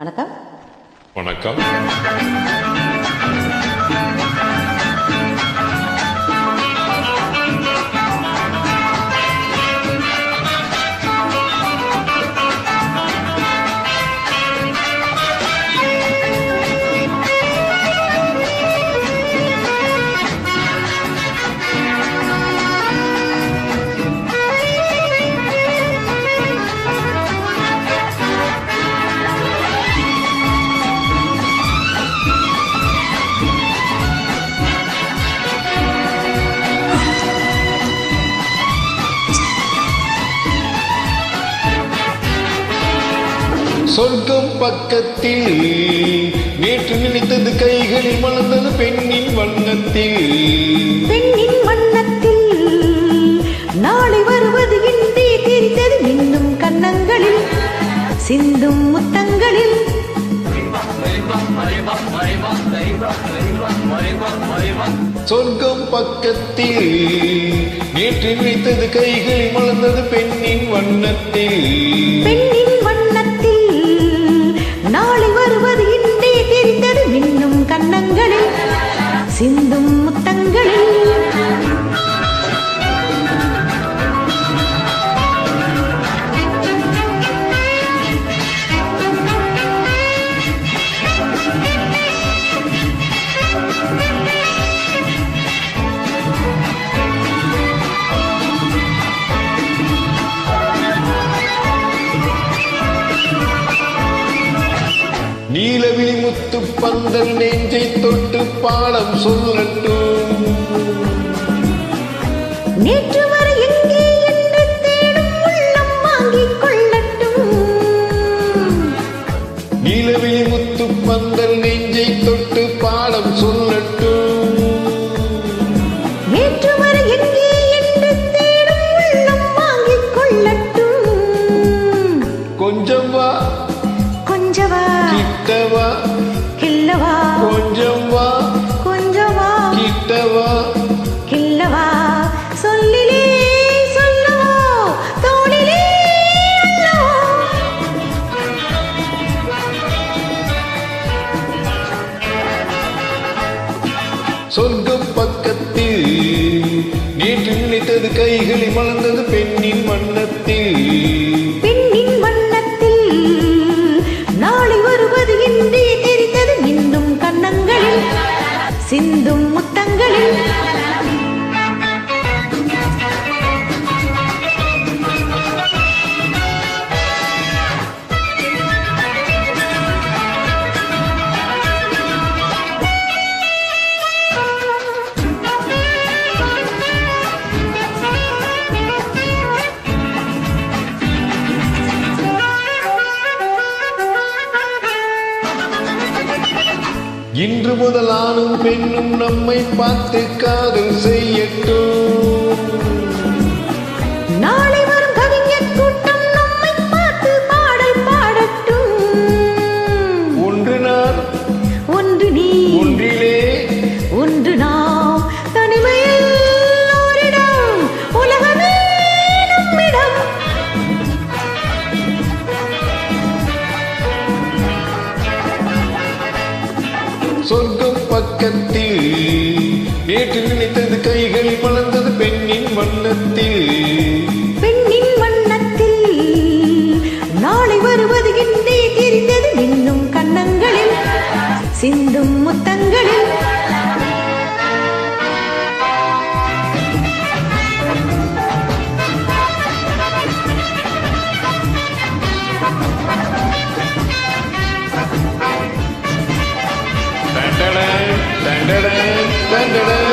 வணக்கம். வணக்கம். சொர்க்கம் பக்கத்தில் நேற்று நினைத்தது கைகளில் மலர்ந்தது பெண்ணின் வண்ணத்தில். பெண்ணின் வண்ணத்தில் நாளை வருவது இன்றே தெரிந்தது இன்னும் கன்னங்களில் சிந்தும் முத்தங்களில். சொர்க்கம் பக்கத்தில் நேற்று நினைத்தது கைகளில் மலர்ந்தது பெண்ணின் வண்ணத்தில். பெண்ணின் வண்ணத்தில் நாளை வருவது இன்றே தெரிந்தது இன்னும் கன்னங்களில் சிந்தும் முத்தங்களில். நீலவிழி முத்து பந்தல் நெஞ்சை தொட்டு பாடம் சொல்லட்டும். நேற்று வரை எங்கே என்று தேடும் உள்ளம் வாங்கிக் கொள்ளட்டும். நீலவிழி முத்து பந்தல் நெஞ்சை தொட்டு பாடம் சொல்லட்டும். நேற்று வரை எங்கே என்று தேடும் உள்ளம் வாங்கிக் கொள்ளட்டும். கொஞ்சம் வா கொஞ்சவா கிட்டவா கில்லவா கொஞ்சம் வா கொஞ்சவா கிட்டவா கில்லவா சொல்லிலே சொல்லவோ தோளிலே அல்லவோ. சொர்க்கம் பக்கத்தில் நேற்று நினைத்தது கைகளில் மலர்ந்தது பெண்ணின் வண்ணத்தில். பெண்ணின் வண்ணத்தில் நாளை வருவது என்றே தெரிந்தது இன்னும் கன்னங்களில் சிந்தும் முத்தங்களில். இன்று முதல் ஆணும் பெண்ணும் நம்மை பார்த்து காதல் செய்யட்டும். நாளை வரும் கவிஞர் கூட்டம் நம்மை பார்த்து பாடல் பாடட்டும். ஒன்று நான் ஒன்று நீ ஒன்றிலே ஒன்று நாம் தனிமையில் ஓரிடம் உலகமே நம்மிடம். சொர்க்கம் பக்கத்தில் நேற்று நினைத்தது கைகளில் மலர்ந்தது பெண்ணின் வண்ணத்தில். பெண்ணின் வண்ணத்தில் நாளை வருவது என்றே தெரிந்தது இன்னும் கன்னங்களில் சிந்தும் முத்தங்களில். தண்டனை தண்டனை தண்டனை